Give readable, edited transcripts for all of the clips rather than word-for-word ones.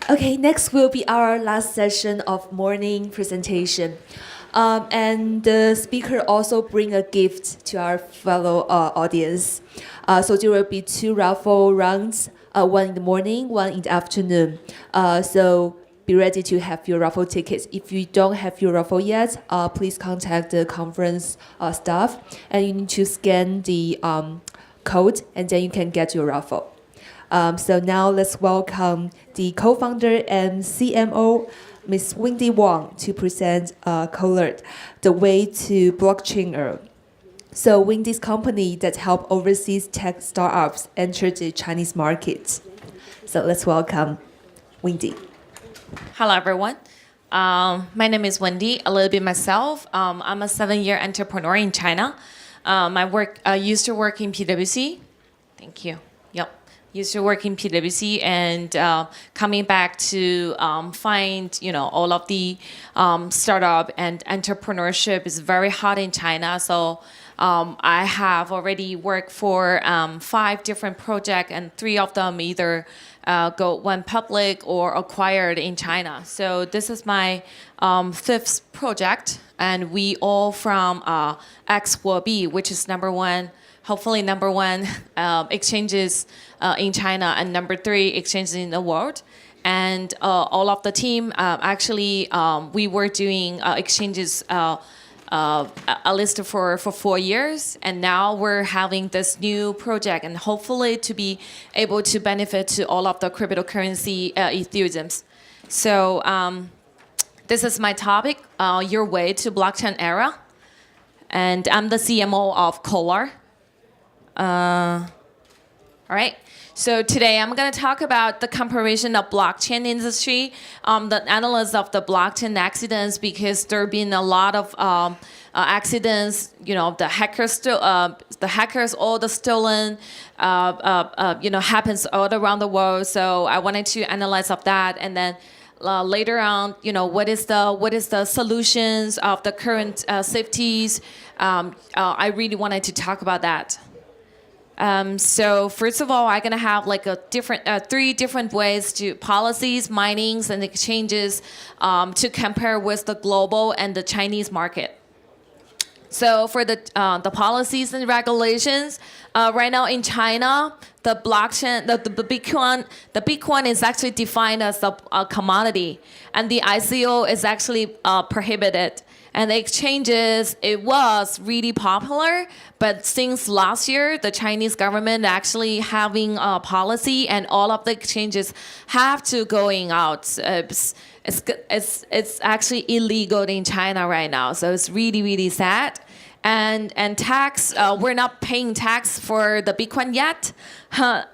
Okay, next will be our last session of morning presentation. And the speaker also bring a gift to our fellow audience. So there will be 2 raffle rounds, one in the morning, one in the afternoon. So be ready to have your raffle tickets. If you don't have your raffle yet, please contact the conference staff, and you need to scan the code, and then you can get your raffle. So now let's welcome the co-founder and CMO, Ms. Wendy Wang, to present Coldlar, the way to blockchain era. So Wendy's company that help overseas tech startups enter the Chinese market. So let's welcome Wendy. Hello, everyone. My name is Wendy. A little bit myself. I'm a 7-year entrepreneur in China. I used to work in PwC. Thank you. Yep. Used to work in PwC and coming back to find, all of the startup and entrepreneurship is very hot in China. So I have already worked for 5 different projects, and 3 of them either went public or acquired in China. So this is my 5th project, and we all from X will be, which is hopefully number one exchanges in China, and number 3 exchanges in the world. And all of the team, we were doing exchanges at least for 4 years, and now we're having this new project, and hopefully to be able to benefit to all of the cryptocurrency enthusiasts. So this is my topic, your way to blockchain era, and I'm the CMO of Coldlar. All right. So today I'm going to talk about the comparison of blockchain industry, the analysis of the blockchain accidents, because there have been a lot of accidents. The hackers, all the stolen, happens all around the world. So I wanted to analyze of that, and then later on, what is the solutions of the current safeties. I really wanted to talk about that. So first of all, I'm gonna have like a different 3 different ways to policies, minings, and exchanges to compare with the global and the Chinese market. So for the policies and regulations, right now in China, the blockchain, the Bitcoin is actually defined as a commodity, and the ICO is actually prohibited. And the exchanges, it was really popular, but since last year, the Chinese government actually having a policy, and all of the exchanges have to going out. It's actually illegal in China right now, so it's really, really sad. And tax, we're not paying tax for the Bitcoin yet,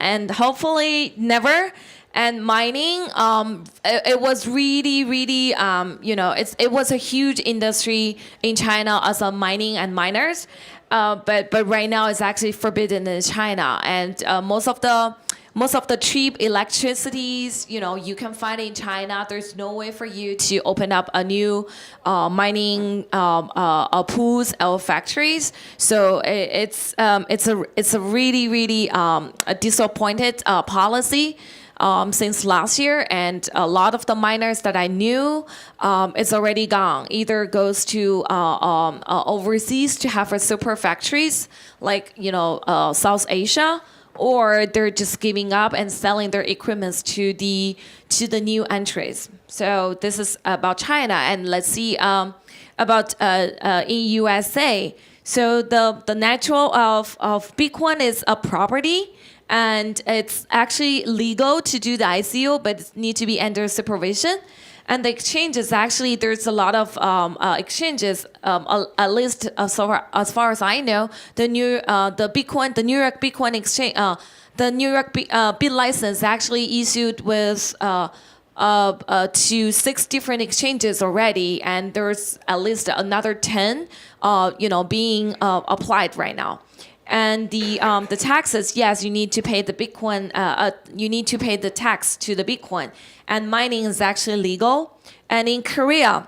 and hopefully never. And mining, it was really, really, it was a huge industry in China as a mining and miners, but right now it's actually forbidden in China. And most of the cheap electricities, you can find in China. There's no way for you to open up a new mining pools or factories. So it's a really, really a disappointed policy. Since last year, and a lot of the miners that I knew, it's already gone. Either goes to overseas to have a super factories like South Asia, or they're just giving up and selling their equipment to the new entries. So this is about China, and let's see about in USA. So the natural of Bitcoin is a property. And it's actually legal to do the ICO, but it needs to be under supervision. And the exchanges, actually, there's a lot of exchanges. At least as far as I know, the New York Bitcoin Exchange, the New York Bit license actually issued with to 6 different exchanges already, and there's at least another 10, being applied right now. And the taxes, yes, you need to pay the Bitcoin. You need to pay the tax to the Bitcoin, and mining is actually legal. And in Korea,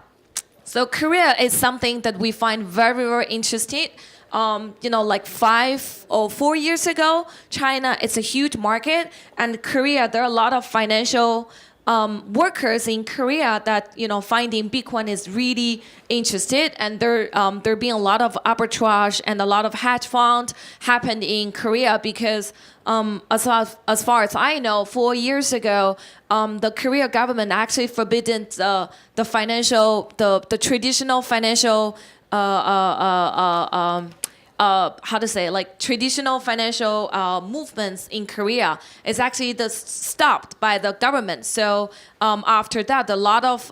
so Korea is something that we find very, very interesting. Like 5 or 4 years ago, China is a huge market, and Korea, there are a lot of financial workers in Korea that finding Bitcoin is really interested, and there being a lot of arbitrage and a lot of hedge fund happened in Korea because as far as I know, 4 years ago, the Korea government actually forbidden the traditional financial traditional financial movements in Korea is actually stopped by the government. So after that, a lot of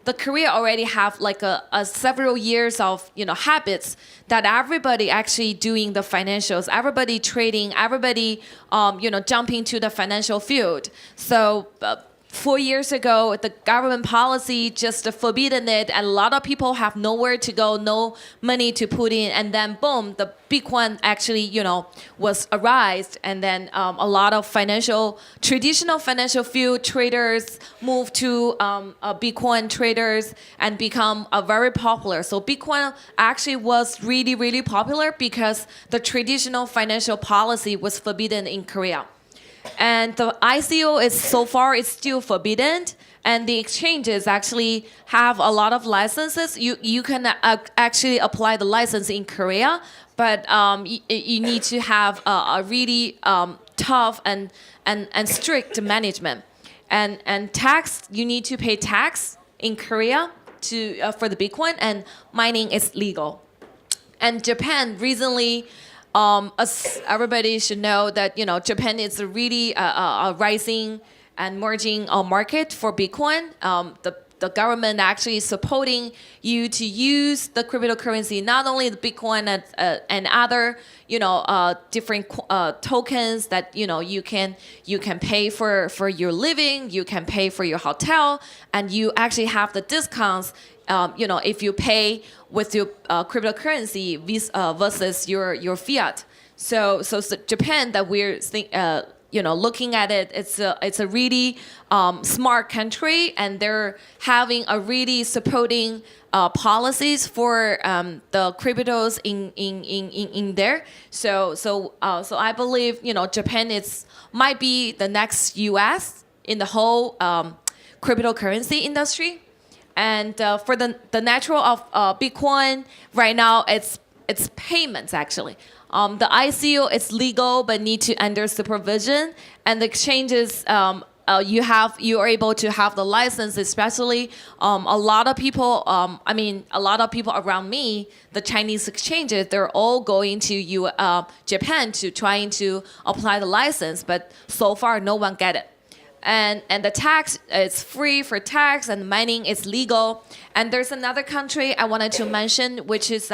the Korea already have like a several years of habits that everybody actually doing the financials, everybody trading, everybody jumping to the financial field. So 4 years ago, the government policy just forbidden it, and a lot of people have nowhere to go, no money to put in, and then boom, the Bitcoin actually, was arised, and then a lot of traditional financial field traders moved to Bitcoin traders and become very popular. So Bitcoin actually was really, really popular because the traditional financial policy was forbidden in Korea. And the ICO is still forbidden, and the exchanges actually have a lot of licenses. You can actually apply the license in Korea, but you need to have a really tough and strict management. And tax, you need to pay tax in Korea for the Bitcoin, and mining is legal. And Japan recently, as everybody should know that Japan is a really a rising and merging market for Bitcoin. The government actually is supporting you to use the cryptocurrency, not only the Bitcoin and other different tokens that you can pay for your living, you can pay for your hotel, and you actually have the discounts. If you pay with your cryptocurrency versus your fiat. So Japan, that we're looking at it, it's a really smart country, and they're having a really supporting policies for the cryptos in there. So I believe Japan might be the next U.S. in the whole cryptocurrency industry. And for the natural of Bitcoin right now, it's payments actually. The ICO is legal but need to under supervision, and the exchanges you are able to have the license. Especially a lot of people around me, the Chinese exchanges, they're all going to Japan to trying to apply the license, but so far no one get it. And the tax is free for tax, and mining is legal. And there's another country I wanted to mention, which is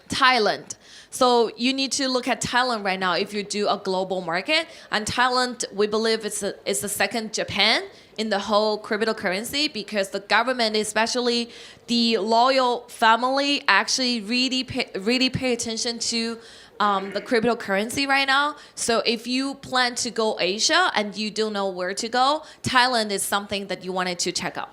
Thailand. So you need to look at Thailand right now if you do a global market. And Thailand, we believe it's the second Japan in the whole cryptocurrency, because the government, especially the loyal family, actually really pay attention to the cryptocurrency right now. So if you plan to go Asia and you don't know where to go, Thailand is something that you wanted to check out.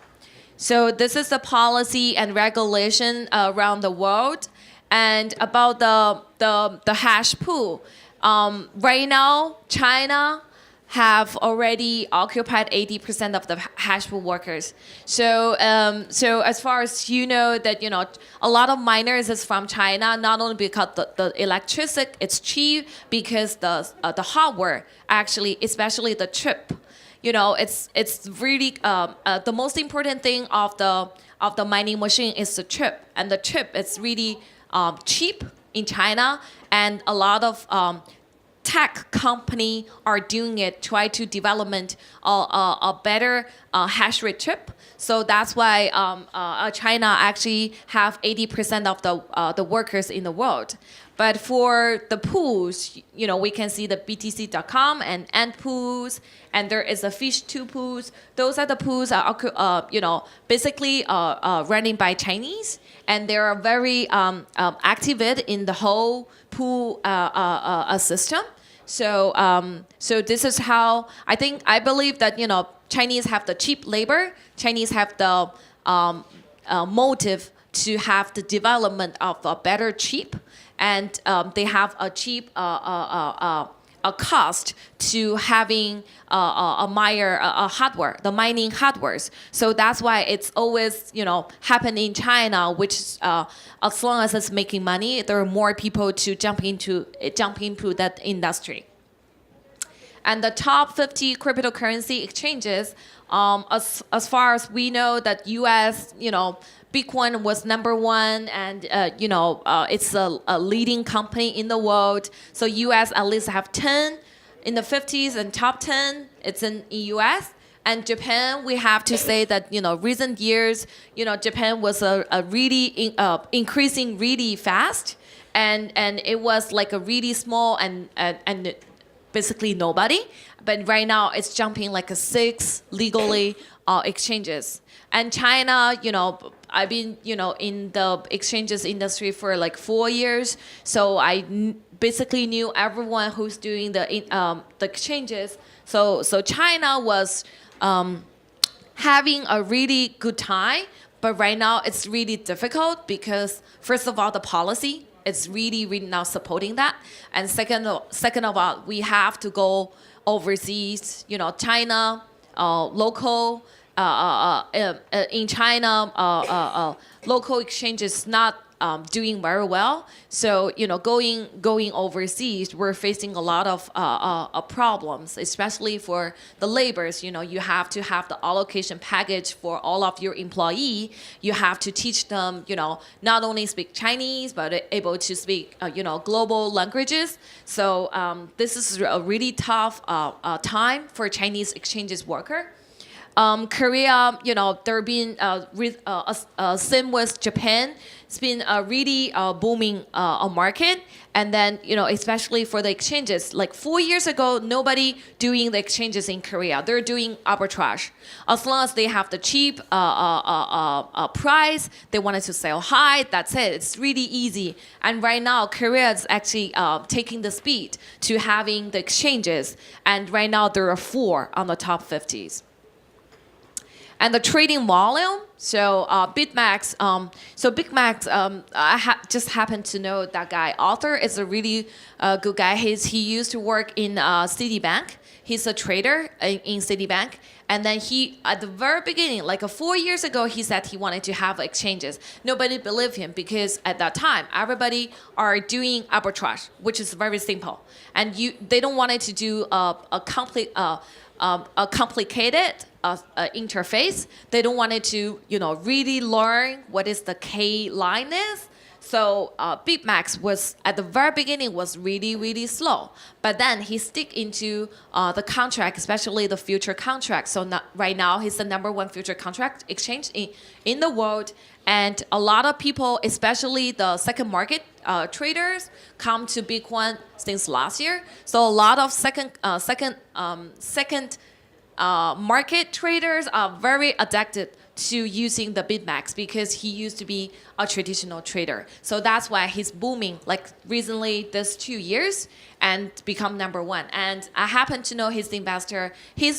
So this is the policy and regulation around the world. And about the hash pool, right now China have already occupied 80% of the hash pool workers. So as far as that a lot of miners is from China, not only because the electricity it's cheap, because the hardware actually, especially the chip, it's really the most important thing of the mining machine is the chip, and the chip is really cheap in China, and a lot of tech company are doing it, try to development a better hash rate chip. So that's why China actually have 80% of the workers in the world. But for the pools, we can see the BTC.com and Ant pools, and there is a Fish2 pools. Those are the pools basically running by Chinese, and they are very active in the whole pool system. So this is how I believe that Chinese have the cheap labor. Chinese have the motive to have the development of a better chip, and they have a cheap a cost to having a hardware, the mining hardwares. So that's why it's always, happen in China, which as long as it's making money, there are more people to jump into that industry. And the top 50 cryptocurrency exchanges, as far as we know, that U.S., Bitcoin was number one, and it's a leading company in the world. So U.S. at least have 10 in the 50s, and top 10 it's in U.S. And Japan, we have to say that recent years, Japan was a really increasing really fast, and it was like a really small and basically nobody. But right now it's jumping like a 6 legally exchanges. And China, I've been, in the exchanges industry for like 4 years. So I basically knew everyone who's doing the exchanges. So China was having a really good time. But right now it's really difficult because first of all, the policy, it's really, really not supporting that. And second of all, we have to go overseas, China, local, in China, local exchanges not doing very well. So, going overseas, we're facing a lot of problems, especially for the laborers. You have to have the allocation package for all of your employee. You have to teach them, not only speak Chinese, but able to speak, global languages. So this is a really tough time for Chinese exchanges worker. Korea, there been same with Japan. It's been a really booming market, and then especially for the exchanges. Like 4 years ago, nobody doing the exchanges in Korea. They're doing arbitrage. As long as they have the cheap price, they wanted to sell high. That's it. It's really easy. And right now, Korea is actually taking the speed to having the exchanges. And right now, there are 4 on the top 50s. And the trading volume, so BitMEX, I just happen to know that guy. Arthur is a really good guy. He used to work in Citibank. He's a trader in Citibank. And then he, at the very beginning, like 4 years ago, he said he wanted to have exchanges. Nobody believed him because at that time, everybody are doing arbitrage, which is very simple. And they don't want to do a complicated interface. They don't want it to, really learn what is the K line is. So BitMEX was at the very beginning was really, really slow. But then he stick into the contract, especially the future contract. So right now he's the #1 future contract exchange in the world. And a lot of people, especially the second market traders, come to Bitcoin since last year. So a lot of second market traders are very addicted to using the BitMEX because he used to be a traditional trader. So that's why he's booming like recently this 2 years and become #1. And I happen to know his investor. He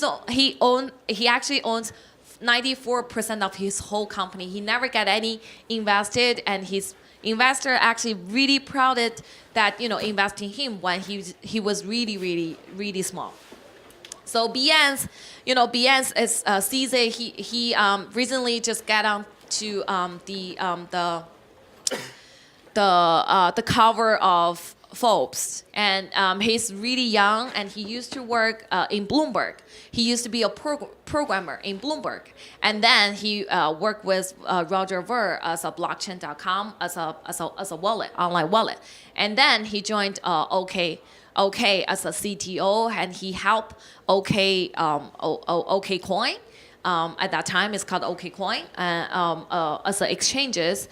actually owns 94% of his whole company. He never got any invested, and his investor actually really proud that investing him when he was really, really, really small. So Behance is CZ. He recently just got on to the cover of Forbes, and he's really young, and he used to work in Bloomberg. He used to be a programmer in Bloomberg, and then he worked with Roger Ver as a blockchain.com as a wallet, online wallet, and then he joined OK as a CTO, and he helped OK Coin. At that time, it's called OK Coin as an exchanges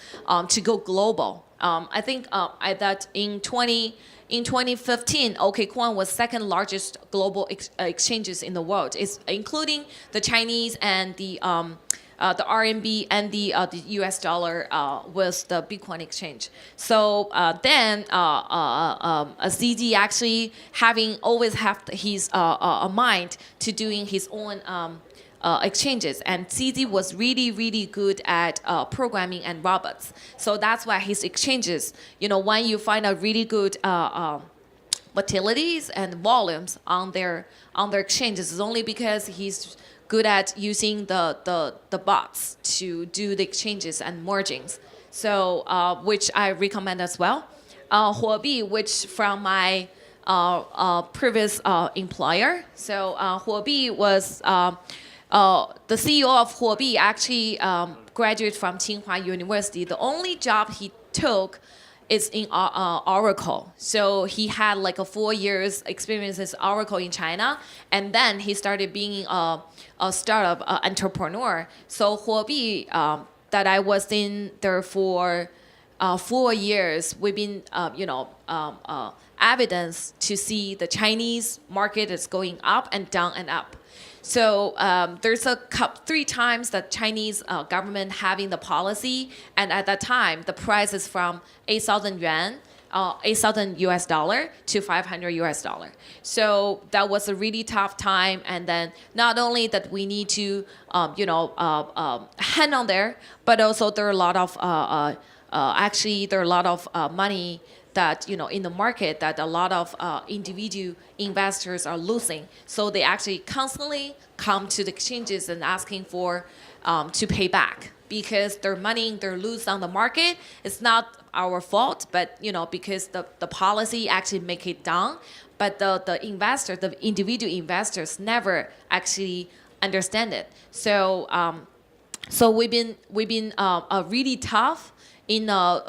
to go global. I think that in 2015, OK Coin was second largest global exchanges in the world. It's including the Chinese and the RMB and the US dollar with the Bitcoin exchange. So then ZZ actually always have his a mind to doing his own exchanges, and CZ was really, really good at programming and robots. So that's why his exchanges, when you find a really good volatilities and volumes on their exchanges. It's only because he's good at using the bots to do the exchanges and mergings. So which I recommend as well. Huobi, which from my previous employer. So Huobi was the CEO of Huobi actually graduated from Tsinghua University. The only job he took is in Oracle. So he had like a 4 years experience as Oracle in China, and then he started being a startup entrepreneur. So Huobi, that I was in there for 4 years, we've been, evidence to see the Chinese market is going up and down and up. So there's three times that Chinese government having the policy, and at that time the price is from 8,000 yuan, 8,000 US dollar to 500 US dollar. So that was a really tough time. And then not only that we need to hand on there, but also there are a lot of money that in the market that a lot of individual investors are losing. So they actually constantly come to the exchanges and asking for to pay back because their money they're lose on the market. It's not our fault, but because the policy actually make it down. But the investors, the individual investors, never actually understand it. So we've been really tough.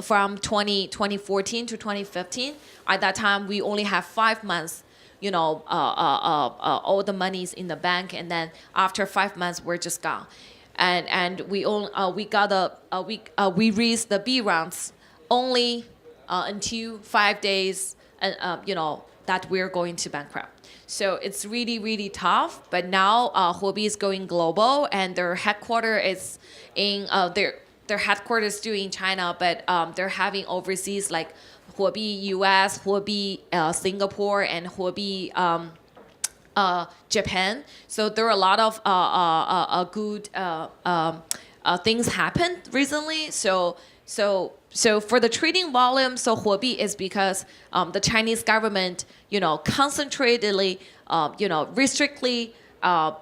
From 2014 to 2015, at that time we only have 5 months, all the money's in the bank, and then after 5 months we're just gone, and we raised the B rounds only until 5 days, that we're going to bankrupt. So it's really really tough. But now Huobi is going global, and their headquarters is in their headquarters still in China, but they're having overseas like Huobi US, Huobi Singapore, and Huobi Japan. So there are a lot of good things happened recently. So for the trading volume, so Huobi is because the Chinese government, concentratedly, restrictly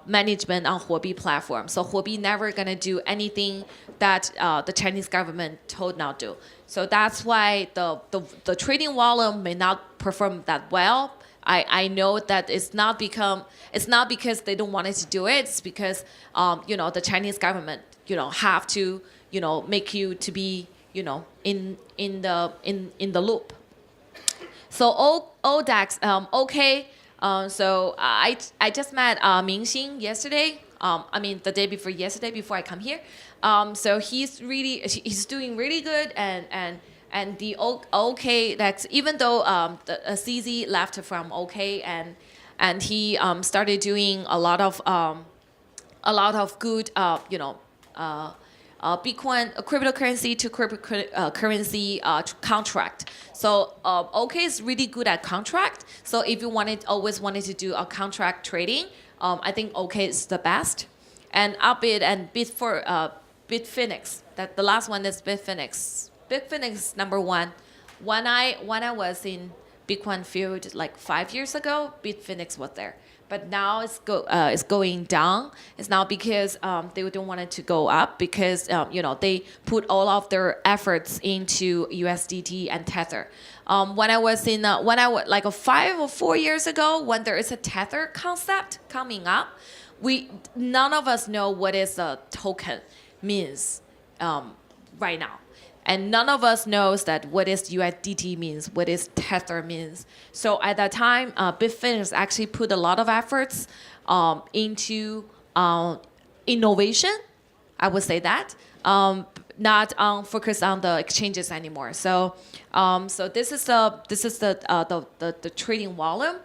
management on Huobi platform. So Huobi never gonna do anything that the Chinese government told not to. So that's why the trading volume may not perform that well. I know that it's not because they don't want it to do it. It's because the Chinese government have to make you to be in the loop. So all DAX okay. So I just met Mingxing yesterday. The day before yesterday, before I come here. So he's doing really good, and the OK DAX, even though the CZ left from OK, and he started doing a lot of good Bitcoin cryptocurrency to cryptocurrency contract. So OK is really good at contract. So if you always wanted to do a contract trading, I think OK is the best. And Upbit and Bitfinex. That the last one is Bitfinex. Bitfinex is number one. When I was in Bitcoin field like 5 years ago, Bitfinex was there. But now it's going down. It's not because they don't want it to go up, because they put all of their efforts into USDT and Tether. When I was 5 or 4 years ago, when there is a Tether concept coming up, none of us know what is a token means right now. And none of us knows that what is USDT means, what is Tether means. So at that time, Bitfinex actually put a lot of efforts into innovation. I would say that, not focus on the exchanges anymore. So this is the trading volume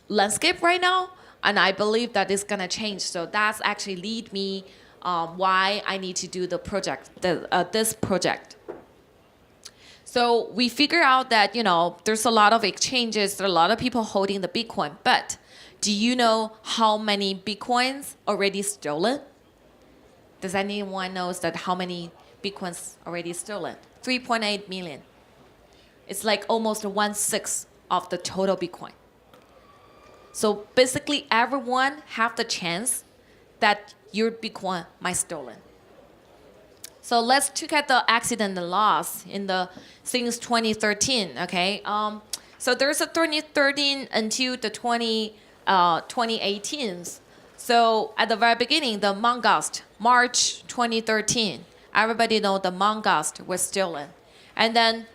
landscape right now, and I believe that it's gonna change. So that's actually lead me. Why I need to do the project, this project. So we figure out that there's a lot of exchanges, there are a lot of people holding the Bitcoin. But do you know how many Bitcoins already stolen? Does anyone knows that how many Bitcoins already stolen? 3.8 million. It's like almost 1/6 of the total Bitcoin. So basically, everyone have the chance that your Bitcoin might stolen. So let's look at the accidental loss since 2013. Okay, so there's a 2013 until the 2018. So at the very beginning, the Mongoose, March 2013, everybody know the Mongoose was stolen, and then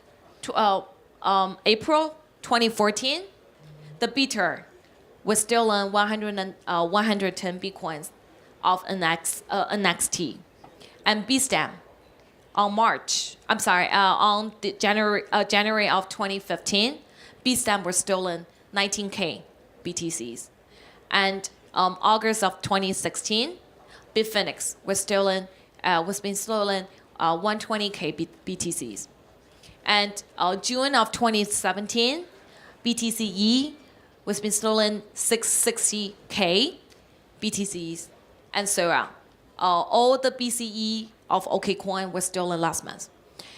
April 2014, the Beater was stolen 110 Bitcoins of NXT, and BSTAM on January of 2015, BSTAM was stolen 19K BTCs, and August of 2016, BitMEX was being stolen 120K BTCs, and June of 2017, BTCE was being stolen 660K BTCs, and so on. All the BCE of OKCoin was stolen last month.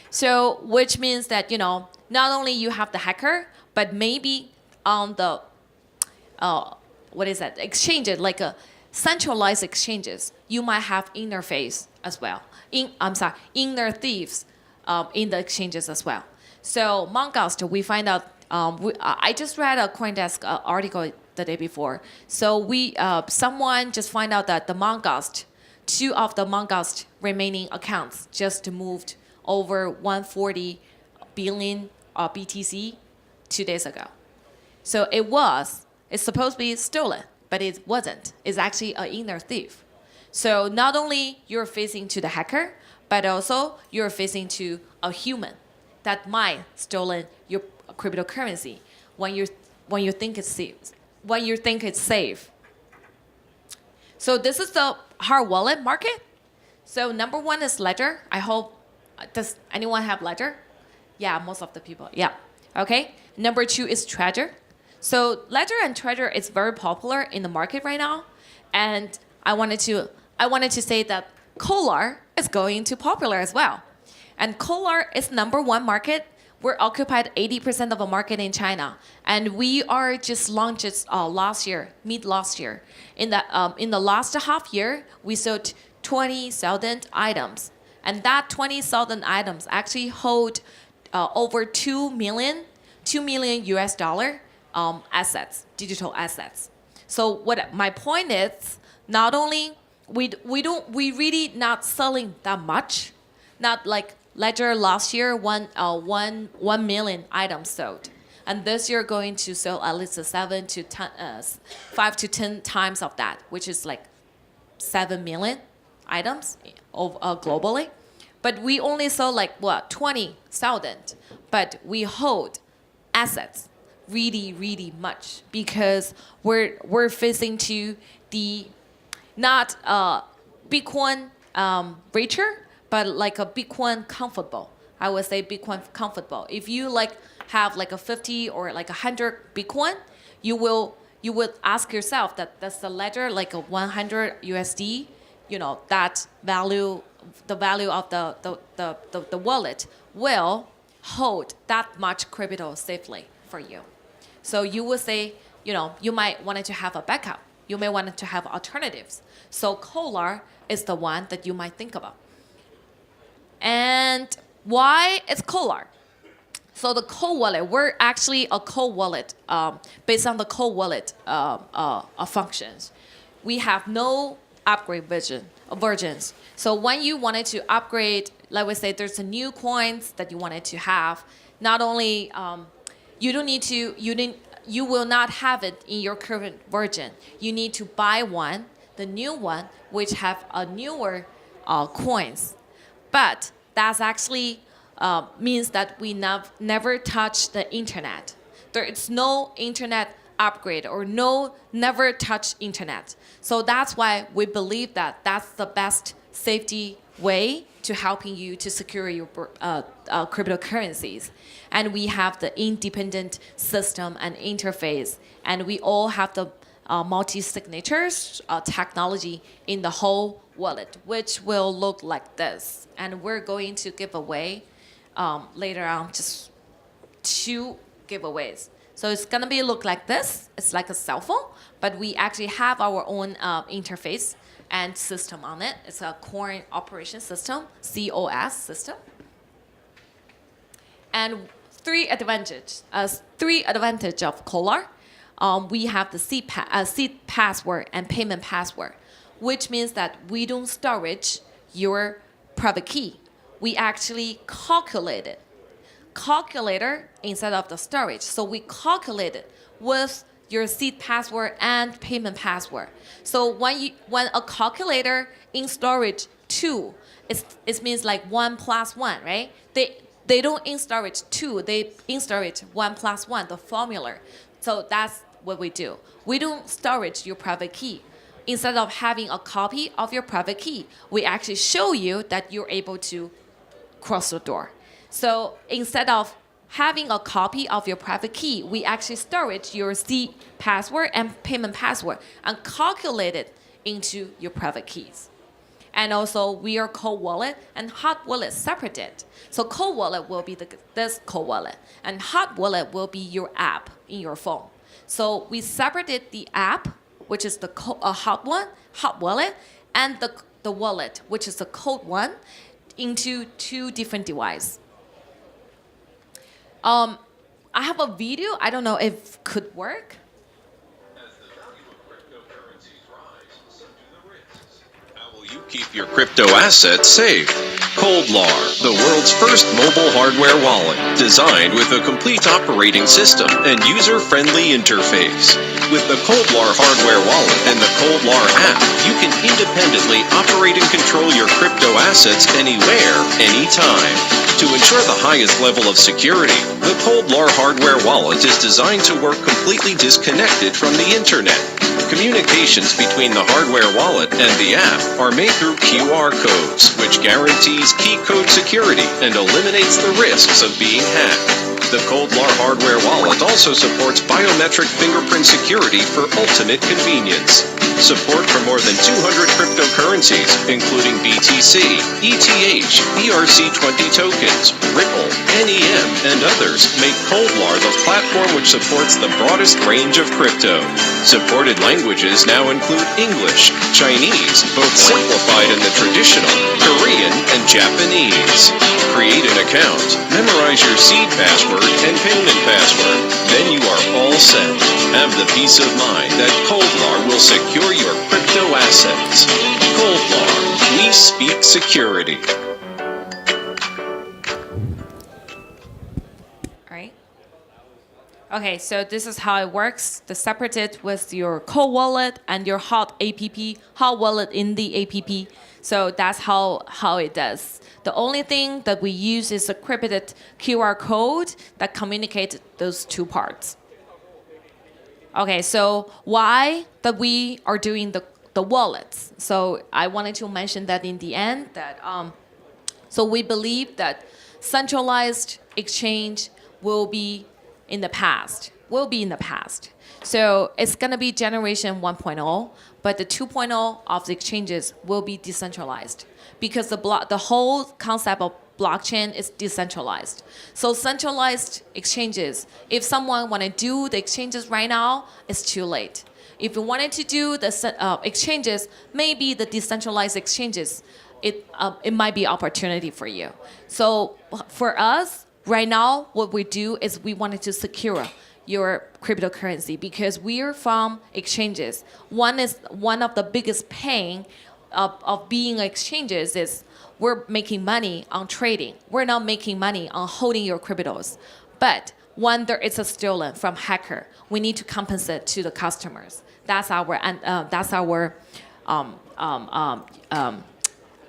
So, which means that, not only you have the hacker, but maybe on the, exchanges, like centralized exchanges, you might have interface as well. Inner thieves in the exchanges as well. So, Mongoose, we find out, I just read a CoinDesk article the day before. So someone just find out that the Mongoose, 2 of the Mongoose remaining accounts just moved over 140 billion BTC 2 days ago. So it's supposed to be stolen, but it wasn't. It's actually an inner thief. So not only you're facing to the hacker, but also you're facing to a human that might stolen your cryptocurrency when you think it's safe. So this is the hard wallet market. So number 1 is Ledger. I hope, does anyone have Ledger? Yeah, most of the people. Yeah. Okay. Number 2 is Trezor. So Ledger and Trezor is very popular in the market right now, and I wanted to say that Coldlar is going to popular as well, and Coldlar is number 1 market. We're occupied 80% of the market in China, and we are just launched mid last year. In the last half year, we sold 20,000 items, and that 20,000 items actually hold over $2 million US dollar assets, digital assets. So what my point is, not only we really not selling that much, not like Ledger last year, 1 million items sold, and this year going to sell at least 5 to 10 times of that, which is like 7 million items globally. But we only sell 20,000, but we hold assets really much because we're facing to the not Bitcoin richer, but like a Bitcoin comfortable. I would say Bitcoin comfortable. If you have a 50 or 100 Bitcoin, you would ask yourself that's the ledger like a 100 USD, that value, the value of the wallet will hold that much crypto safely for you. So you would say, you might want to have a backup. You may want to have alternatives. So Coldlar is the one that you might think about. And why it's Coldlar? So the cold wallet, we're actually a cold wallet based on the cold wallet functions. We have no upgrade versions. So when you wanted to upgrade, like we say, there's a new coins that you wanted to have. Not only you will not have it in your current version. You need to buy the new one, which have a newer coins. But that's actually means that we never touch the internet. There is no internet upgrade or never touch internet. So that's why we believe that that's the best safety way to helping you to secure your cryptocurrencies. And we have the independent system and interface, and we all have the multi-signatures technology in the whole wallet, which will look like this. And we're going to give away later on just 2 giveaways. So So it's gonna be look like this. It's like a cell phone, but we actually have our own interface and system on it. It's a core operation system, COS system. And three advantage of Coldlar. We have the seed password and payment password, which means that we don't storage your private key. We actually calculate it. Calculator instead of the storage. So we calculate it with your seed password and payment password. So when a calculator in storage 2, it means like 1 plus 1, right? They don't in storage 2, they in storage 1 plus 1, the formula. So that's what we do. We don't storage your private key. Instead of having a copy of your private key, we actually show you that you're able to cross the door. So instead of having a copy of your private key, we actually storage your seed password and payment password and calculate it into your private keys. And also, we are cold wallet and hot wallet separated. So cold wallet will be this cold wallet, and hot wallet will be your app in your phone. So we separated the app, which is the hot wallet, and the wallet, which is the cold one, into 2 different devices. I have a video. I don't know if it could work. You keep your crypto assets safe. Coldlar, the world's first mobile hardware wallet, designed with a complete operating system and user-friendly interface. With the Coldlar hardware wallet and the Coldlar app, you can independently operate and control your crypto assets anywhere, anytime. To ensure the highest level of security, the Coldlar hardware wallet is designed to work completely disconnected from the internet. Communications between the hardware wallet and the app are made through QR codes, which guarantees key code security and eliminates the risks of being hacked. The Coldlar hardware wallet also supports biometric fingerprint security for ultimate convenience. Support for more than 200 cryptocurrencies, including BTC, ETH, ERC20 tokens, Ripple, NEM, and others, make Coldlar the platform which supports the broadest range of crypto. Supported languages now include English, Chinese, both simplified and the traditional, Korean, and Japanese. Create an account, memorize your seed password and payment password. Then you are all set. Have the peace of mind that Coldlar will secure your crypto assets. Coldlar, we speak security. All right. Okay, so this is how it works. The separated with your cold wallet and your hot wallet in the app. So that's how it does. The only thing that we use is a encrypted QR code that communicates those 2 parts. Okay, so why that we are doing the wallets? So I wanted to mention that in the end that so we believe that centralized exchange will be in the past. So it's gonna be generation 1.0, but the 2.0 of the exchanges will be decentralized because the whole concept of blockchain is decentralized. So centralized exchanges, if someone want to do the exchanges right now, it's too late. If you wanted to do the exchanges, maybe the decentralized exchanges, it might be opportunity for you. So for us, right now, what we do is we wanted to secure your cryptocurrency because we are from exchanges. One of the biggest pain of being exchanges is we're making money on trading. We're not making money on holding your cryptos. But when there is a stolen from hacker, we need to compensate to the customers. That's our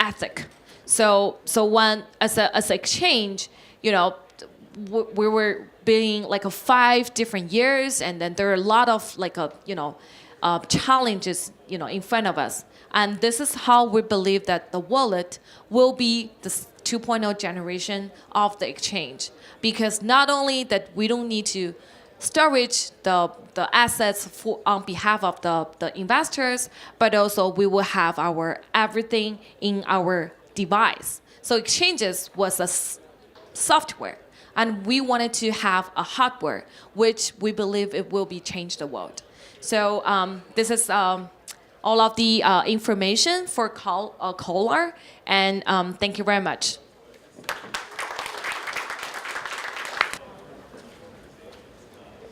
ethic. So when as an exchange, we were being like 5 different years, and then there are a lot of challenges in front of us. And this is how we believe that the wallet will be the 2.0 generation of the exchange. Because not only that we don't need to storage the assets on behalf of the investors, but also we will have our everything in our device. So exchanges was a software. and we wanted to have a hardware, which we believe it will be change the world. So this is all of the information for Coldlar, and thank you very much.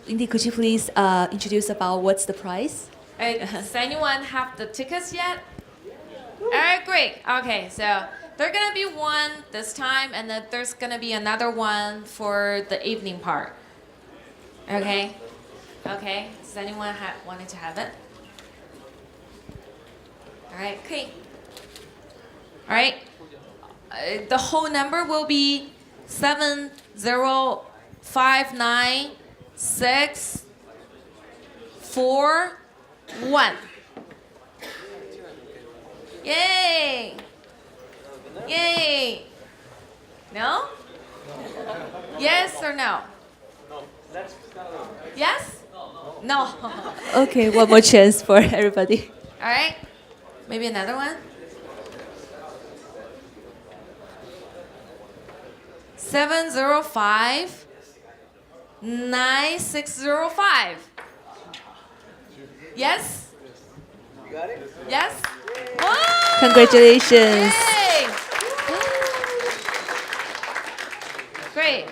Wendy, could you please introduce about what's the price? Does anyone have the tickets yet? All right, great. Okay, so there's gonna be one this time, and then there's gonna be another one for the evening part. Okay, okay. Does anyone wanted to have it? All right, okay. All right. The whole number will be 7059641. Yay! Yay! No? Yes or no? Yes? No. Okay, one more chance for everybody. All right. Maybe another one. 7059605. Yes? You got it? Yes? Whoa! Congratulations. Yay! Great.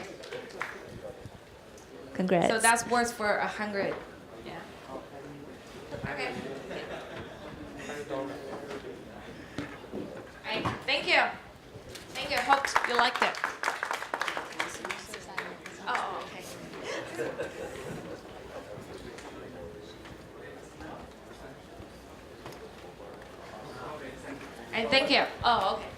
Congrats. So that's worth for 100. Yeah. Okay. Right. Thank you. Thank you. Hope you liked it. Oh, okay. And thank you. Oh, okay.